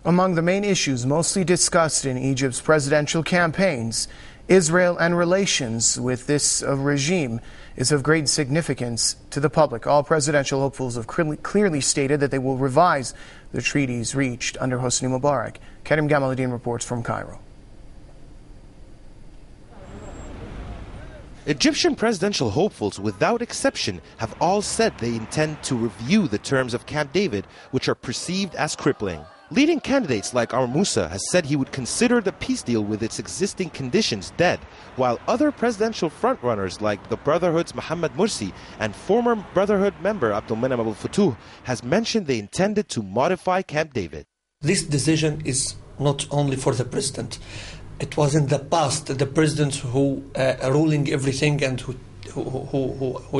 Among the main issues mostly discussed in Egypt's presidential campaigns, Israel and relations with this regime is of great significance to the public. All presidential hopefuls have clearly stated that they will revise the treaties reached under Hosni Mubarak. Karim Gamaluddin reports from Cairo. Egyptian presidential hopefuls, without exception, have all said they intend to review the terms of Camp David, which are perceived as crippling. Leading candidates like Amr Moussa has said he would consider the peace deal with its existing conditions dead, while other presidential frontrunners like the Brotherhood's Mohammed Morsi and former Brotherhood member Abdulmenem Abul Futuh has mentioned they intended to modify Camp David. This decision is not only for the president. It was in the past the president who ruling everything and who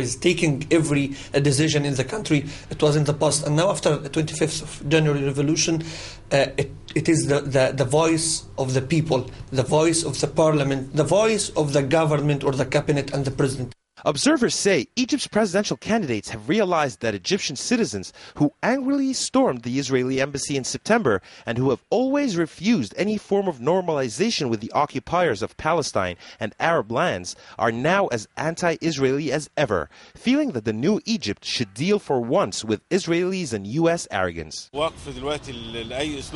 is taking every decision in the country. It was in the past, and now after the 25th of January revolution, it is the voice of the people, the voice of the parliament, the voice of the government or the cabinet and the president. Observers say Egypt's presidential candidates have realized that Egyptian citizens who angrily stormed the Israeli embassy in September and who have always refused any form of normalization with the occupiers of Palestine and Arab lands are now as anti-Israeli as ever, feeling that the new Egypt should deal for once with Israelis and U.S. arrogance.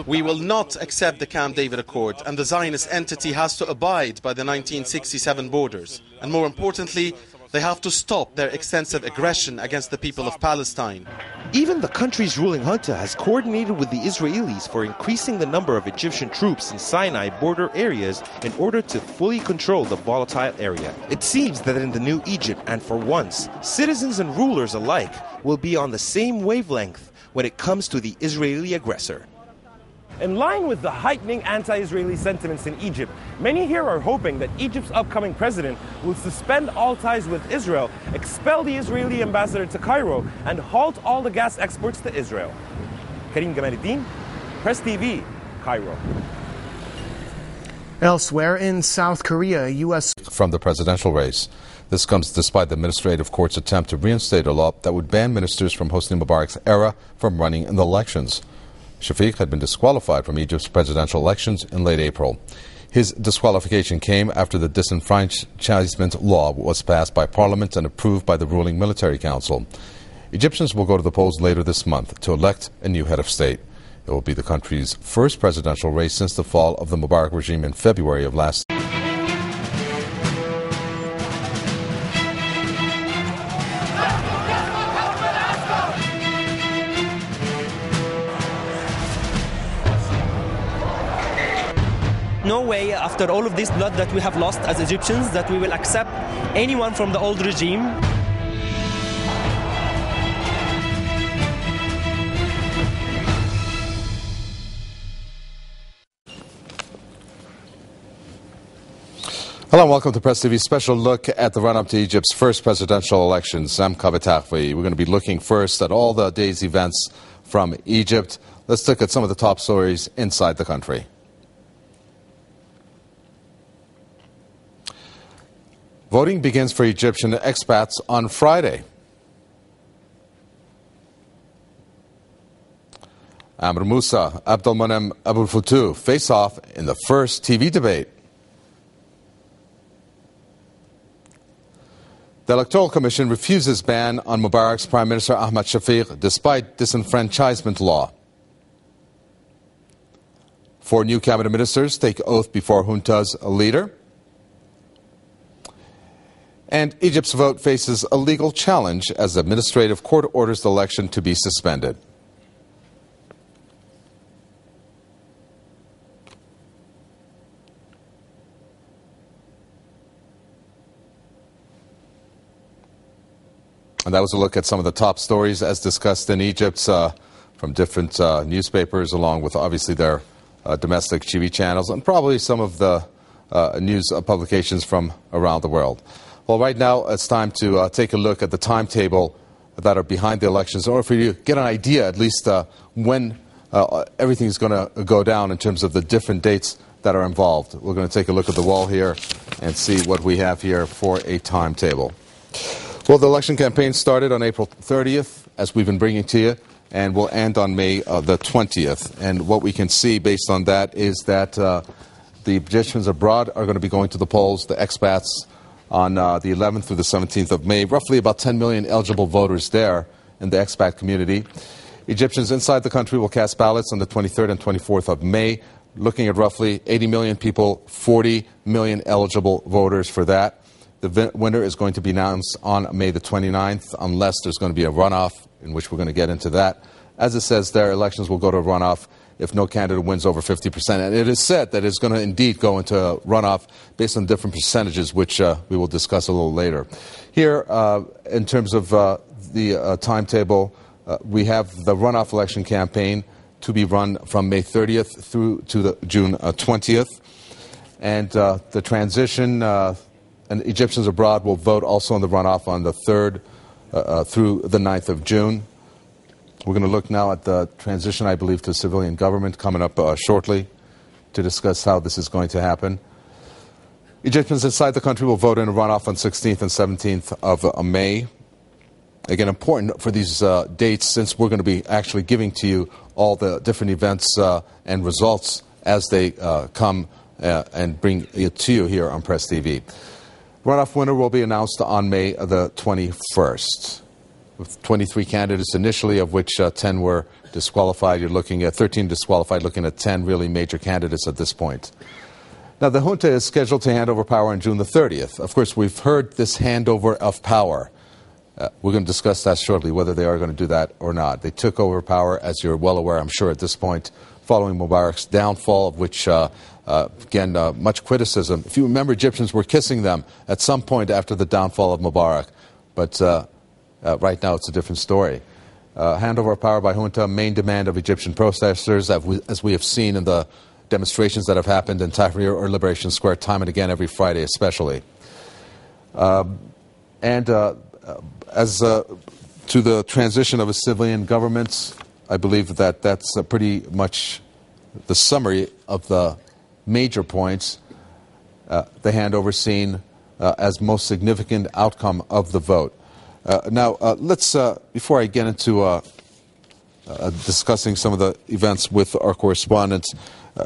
We will not accept the Camp David Accord, and the Zionist entity has to abide by the 1967 borders. And more importantly, they have to stop their extensive aggression against the people of Palestine. Even the country's ruling junta has coordinated with the Israelis for increasing the number of Egyptian troops in Sinai border areas in order to fully control the volatile area. It seems that in the new Egypt, and for once, citizens and rulers alike will be on the same wavelength when it comes to the Israeli aggressor. In line with the heightening anti-Israeli sentiments in Egypt, many here are hoping that Egypt's upcoming president will suspend all ties with Israel, expel the Israeli ambassador to Cairo, and halt all the gas exports to Israel. Karim Gamaluddin, Press TV, Cairo. Elsewhere in South Korea, U.S. from the presidential race. This comes despite the administrative court's attempt to reinstate a law that would ban ministers from Hosni Mubarak's era from running in the elections. Shafiq had been disqualified from Egypt's presidential elections in late April. His disqualification came after the disenfranchisement law was passed by Parliament and approved by the ruling military council. Egyptians will go to the polls later this month to elect a new head of state. It will be the country's first presidential race since the fall of the Mubarak regime in February of last year. No way, after all of this blood that we have lost as Egyptians, that we will accept anyone from the old regime. Hello and welcome to Press TV's special look at the run-up to Egypt's first presidential elections. I'm Kavitakvi. We're going to be looking first at all the day's events from Egypt. Let's look at some of the top stories inside the country. Voting begins for Egyptian expats on Friday. Amr Moussa, Abdulmenem Abul Futuh face off in the first TV debate. The Electoral Commission refuses ban on Mubarak's Prime Minister Ahmed Shafiq despite disenfranchisement law. 4 new cabinet ministers take oath before junta's leader. And Egypt's vote faces a legal challenge as the administrative court orders the election to be suspended. And that was a look at some of the top stories as discussed in Egypt from different newspapers, along with obviously their domestic TV channels and probably some of the news publications from around the world. Well, right now it's time to take a look at the timetable that are behind the elections, or for you to get an idea at least when everything is going to go down in terms of the different dates that are involved. We're going to take a look at the wall here and see what we have here for a timetable. Well, the election campaign started on April 30th, as we've been bringing to you. and will end on May the 20th. And what we can see based on that is that the Egyptians abroad are going to be going to the polls, the expats, on the 11th through the 17th of May. Roughly about 10 million eligible voters there in the expat community. Egyptians inside the country will cast ballots on the 23rd and 24th of May, looking at roughly 80 million people, 40 million eligible voters for that. The winner is going to be announced on May the 29th, unless there's going to be a runoff, in which we're going to get into that. As it says there, elections will go to a runoff if no candidate wins over 50%. And it is said that it's going to indeed go into a runoff based on different percentages, which we will discuss a little later. Here, in terms of the timetable, we have the runoff election campaign to be run from May 30th through to the June 20th. And the transition, and Egyptians abroad will vote also on the runoff on the 3rd through the 9th of June. We're going to look now at the transition, I believe, to civilian government coming up shortly to discuss how this is going to happen. Egyptians inside the country will vote in a runoff on 16th and 17th of May. Again, important for these dates, since we're going to be actually giving to you all the different events and results as they come and bring it to you here on Press TV. Runoff winner will be announced on May the 21st. With 23 candidates initially, of which 10 were disqualified. You're looking at 13 disqualified, looking at 10 really major candidates at this point. Now, the junta is scheduled to hand over power on June the 30th. Of course, we've heard this handover of power. We're going to discuss that shortly, whether they are going to do that or not. They took over power, as you're well aware, I'm sure, at this point, following Mubarak's downfall, of which, again, much criticism. If you remember, Egyptians were kissing them at some point after the downfall of Mubarak. But right now, it's a different story. Handover of power by junta, main demand of Egyptian protesters, as we have seen in the demonstrations that have happened in Tahrir or Liberation Square time and again every Friday especially. As to the transition of a civilian government, I believe that that's pretty much the summary of the major points. The handover seen as most significant outcome of the vote. Now, let's, before I get into discussing some of the events with our correspondents,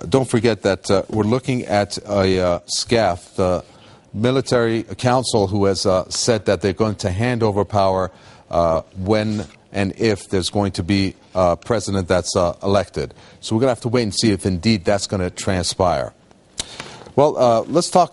don't forget that we're looking at a SCAF, the military council, who has said that they're going to hand over power when and if there's going to be a president that's elected. So we're going to have to wait and see if indeed that's going to transpire. Well, let's talk to